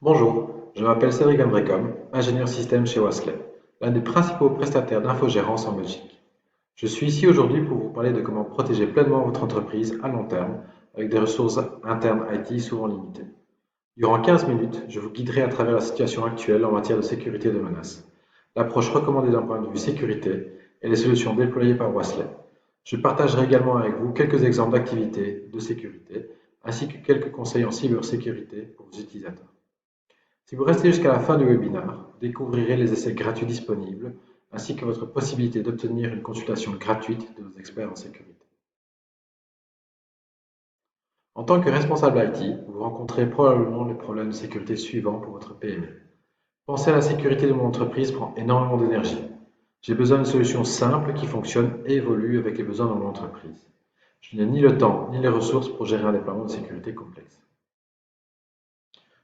Bonjour, je m'appelle Cédric Andrécom, ingénieur système chez Wasley, l'un des principaux prestataires d'infogérance en Belgique. Je suis ici aujourd'hui pour vous parler de comment protéger pleinement votre entreprise à long terme avec des ressources internes IT souvent limitées. Durant 15 minutes, je vous guiderai à travers la situation actuelle en matière de sécurité et de menaces, l'approche recommandée d'un point de vue sécurité et les solutions déployées par Wasley. Je partagerai également avec vous quelques exemples d'activités de sécurité ainsi que quelques conseils en cybersécurité pour vos utilisateurs. Si vous restez jusqu'à la fin du webinaire, vous découvrirez les essais gratuits disponibles, ainsi que votre possibilité d'obtenir une consultation gratuite de nos experts en sécurité. En tant que responsable IT, vous rencontrez probablement les problèmes de sécurité suivants pour votre PME. Penser à la sécurité de mon entreprise prend énormément d'énergie. J'ai besoin d'une solution simple qui fonctionne et évolue avec les besoins de mon entreprise. Je n'ai ni le temps ni les ressources pour gérer un déploiement de sécurité complexe.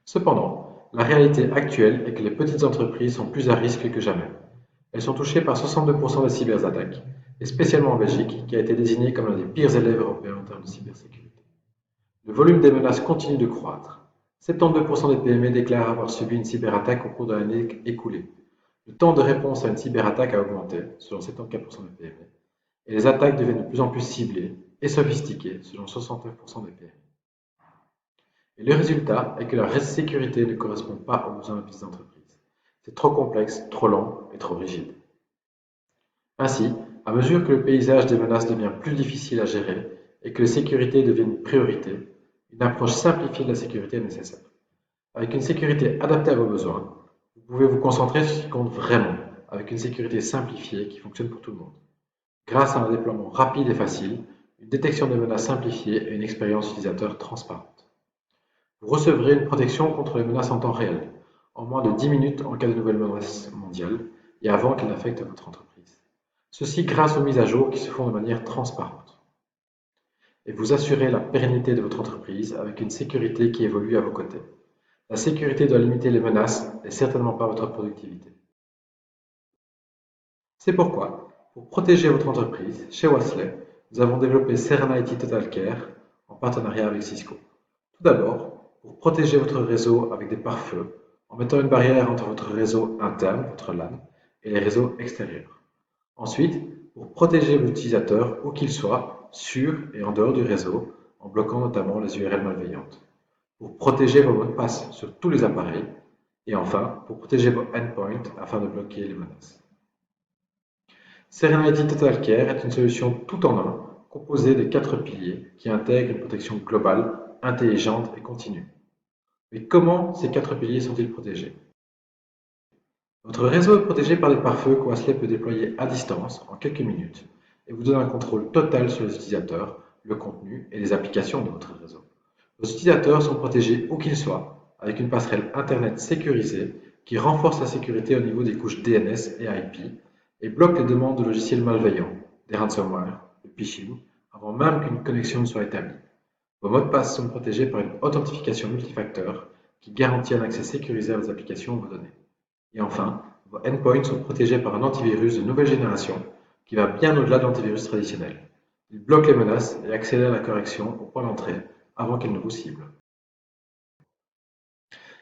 Cependant, la réalité actuelle est que les petites entreprises sont plus à risque que jamais. Elles sont touchées par 62% des cyberattaques, et spécialement en Belgique, qui a été désignée comme l'un des pires élèves européens en termes de cybersécurité. Le volume des menaces continue de croître. 72% des PME déclarent avoir subi une cyberattaque au cours de l'année écoulée. Le temps de réponse à une cyberattaque a augmenté, selon 74% des PME, et les attaques deviennent de plus en plus ciblées et sophistiquées, selon 69% des PME. Et le résultat est que la sécurité ne correspond pas aux besoins des entreprises. C'est trop complexe, trop lent et trop rigide. Ainsi, à mesure que le paysage des menaces devient plus difficile à gérer et que la sécurité devient une priorité, une approche simplifiée de la sécurité est nécessaire. Avec une sécurité adaptée à vos besoins, vous pouvez vous concentrer sur ce qui compte vraiment, avec une sécurité simplifiée qui fonctionne pour tout le monde. Grâce à un déploiement rapide et facile, une détection des menaces simplifiée et une expérience utilisateur transparente. Vous recevrez une protection contre les menaces en temps réel, en moins de 10 minutes en cas de nouvelle menace mondiale et avant qu'elle n'affecte votre entreprise. Ceci grâce aux mises à jour qui se font de manière transparente. Et vous assurez la pérennité de votre entreprise avec une sécurité qui évolue à vos côtés. La sécurité doit limiter les menaces et certainement pas votre productivité. C'est pourquoi, pour protéger votre entreprise, chez Wasley, nous avons développé Serenity Total Care en partenariat avec Cisco. Tout d'abord, pour protéger votre réseau avec des pare-feux, en mettant une barrière entre votre réseau interne, votre LAN, et les réseaux extérieurs. Ensuite, pour protéger vos utilisateurs, où qu'ils soient, sur et en dehors du réseau, en bloquant notamment les URL malveillantes. Pour protéger vos mots de passe sur tous les appareils. Et enfin, pour protéger vos endpoints afin de bloquer les menaces. Serenity Total Care est une solution tout en un, composée de 4 piliers qui intègrent une protection globale, intelligente et continue. Mais comment ces 4 piliers sont-ils protégés? Votre réseau est protégé par des pare-feux que Wasley peut déployer à distance en quelques minutes et vous donne un contrôle total sur les utilisateurs, le contenu et les applications de votre réseau. Vos utilisateurs sont protégés où qu'ils soient, avec une passerelle Internet sécurisée qui renforce la sécurité au niveau des couches DNS et IP et bloque les demandes de logiciels malveillants, des ransomware, le phishing, avant même qu'une connexion ne soit établie. Vos mots de passe sont protégés par une authentification multifacteur qui garantit un accès sécurisé à vos applications ou vos données. Et enfin, vos endpoints sont protégés par un antivirus de nouvelle génération qui va bien au-delà de l'antivirus traditionnel. Il bloque les menaces et accélère la correction au point d'entrée avant qu'elle ne vous cible.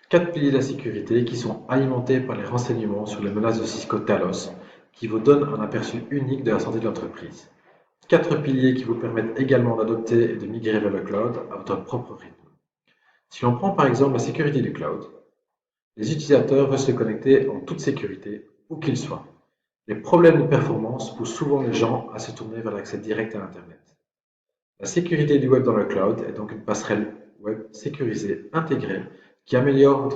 4 piliers de la sécurité qui sont alimentés par les renseignements sur les menaces de Cisco Talos qui vous donnent un aperçu unique de la santé de l'entreprise. 4 piliers qui vous permettent également d'adopter et de migrer vers le cloud à votre propre rythme. Si l'on prend par exemple la sécurité du cloud, les utilisateurs veulent se connecter en toute sécurité, où qu'ils soient. Les problèmes de performance poussent souvent les gens à se tourner vers l'accès direct à Internet. La sécurité du web dans le cloud est donc une passerelle web sécurisée intégrée qui améliore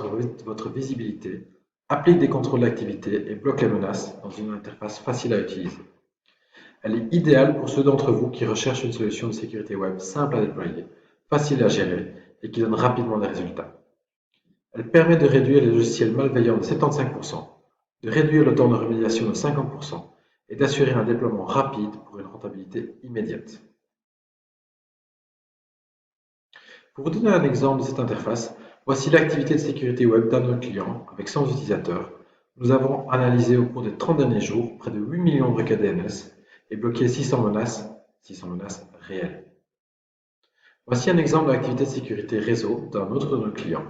votre visibilité, applique des contrôles d'activité et bloque les menaces dans une interface facile à utiliser. Elle est idéale pour ceux d'entre vous qui recherchent une solution de sécurité web simple à déployer, facile à gérer et qui donne rapidement des résultats. Elle permet de réduire les logiciels malveillants de 75%, de réduire le temps de remédiation de 50% et d'assurer un déploiement rapide pour une rentabilité immédiate. Pour vous donner un exemple de cette interface, voici l'activité de sécurité web d'un de nos clients avec 100 utilisateurs. Nous avons analysé au cours des 30 derniers jours près de 8 millions de requêtes DNS et bloqué 600 menaces réelles. Voici un exemple de l'activité de sécurité réseau d'un autre de nos clients.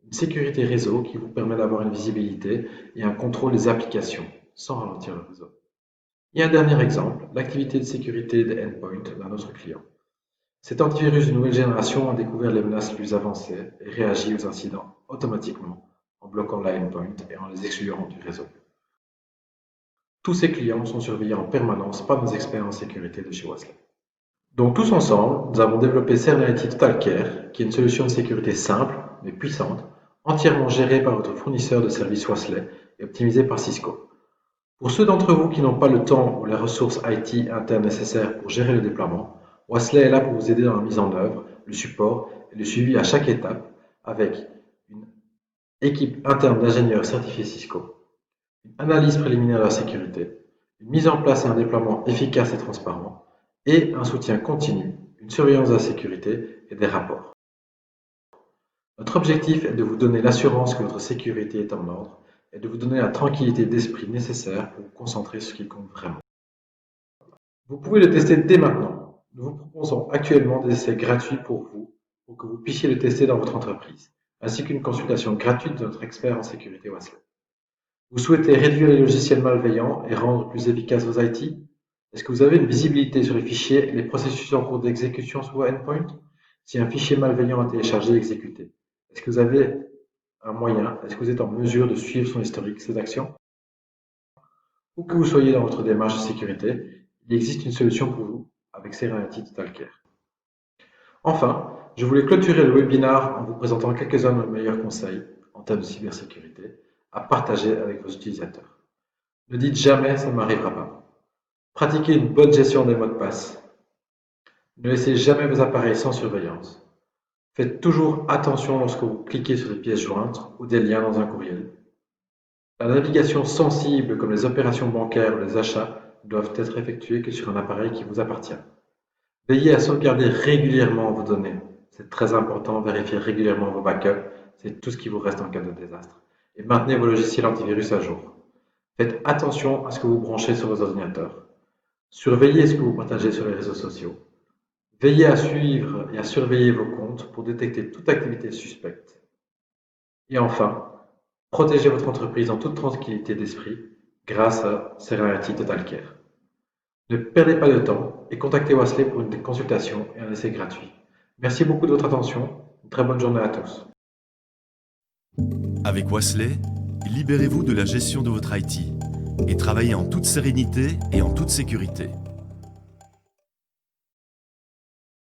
Une sécurité réseau qui vous permet d'avoir une visibilité et un contrôle des applications sans ralentir le réseau. Et un dernier exemple, l'activité de sécurité des endpoints d'un autre client. Cet antivirus de nouvelle génération a découvert les menaces les plus avancées et réagit aux incidents automatiquement en bloquant la endpoint et en les excluant du réseau. Tous ces clients sont surveillés en permanence par nos experts en sécurité de chez Wassler. Donc tous ensemble, nous avons développé Cernality Total Care, qui est une solution de sécurité simple mais puissante, entièrement gérée par votre fournisseur de services Wassler et optimisée par Cisco. Pour ceux d'entre vous qui n'ont pas le temps ou les ressources IT internes nécessaires pour gérer le déploiement, Wassler est là pour vous aider dans la mise en œuvre, le support et le suivi à chaque étape avec une équipe interne d'ingénieurs certifiés Cisco, une analyse préliminaire de la sécurité, une mise en place et un déploiement efficace et transparent, et un soutien continu, une surveillance de la sécurité et des rapports. Notre objectif est de vous donner l'assurance que votre sécurité est en ordre et de vous donner la tranquillité d'esprit nécessaire pour vous concentrer sur ce qui compte vraiment. Vous pouvez le tester dès maintenant. Nous vous proposons actuellement des essais gratuits pour que vous puissiez le tester dans votre entreprise, ainsi qu'une consultation gratuite de notre expert en sécurité Wassler. Vous souhaitez réduire les logiciels malveillants et rendre plus efficaces vos IT? Est-ce que vous avez une visibilité sur les fichiers et les processus en cours d'exécution sur vos endpoints? Si un fichier malveillant est téléchargé et exécuté, est-ce que vous avez un moyen, est-ce que vous êtes en mesure de suivre son historique, ses actions? Où que vous soyez dans votre démarche de sécurité, il existe une solution pour vous avec Serenity Total Care. Enfin, je voulais clôturer le webinaire en vous présentant quelques-uns de nos meilleurs conseils en termes de cybersécurité à partager avec vos utilisateurs. Ne dites jamais ça ne m'arrivera pas. Pratiquez une bonne gestion des mots de passe. Ne laissez jamais vos appareils sans surveillance. Faites toujours attention lorsque vous cliquez sur des pièces jointes ou des liens dans un courriel. La navigation sensible comme les opérations bancaires ou les achats ne doivent être effectuées que sur un appareil qui vous appartient. Veillez à sauvegarder régulièrement vos données. C'est très important, vérifiez régulièrement vos backups, c'est tout ce qui vous reste en cas de désastre. Et maintenez vos logiciels antivirus à jour. Faites attention à ce que vous branchez sur vos ordinateurs. Surveillez ce que vous partagez sur les réseaux sociaux. Veillez à suivre et à surveiller vos comptes pour détecter toute activité suspecte. Et enfin, protégez votre entreprise en toute tranquillité d'esprit grâce à Serenity Total Care. Ne perdez pas de temps et contactez Wassler pour une consultation et un essai gratuit. Merci beaucoup de votre attention. Une très bonne journée à tous. Avec Wassler, libérez-vous de la gestion de votre IT et travaillez en toute sérénité et en toute sécurité.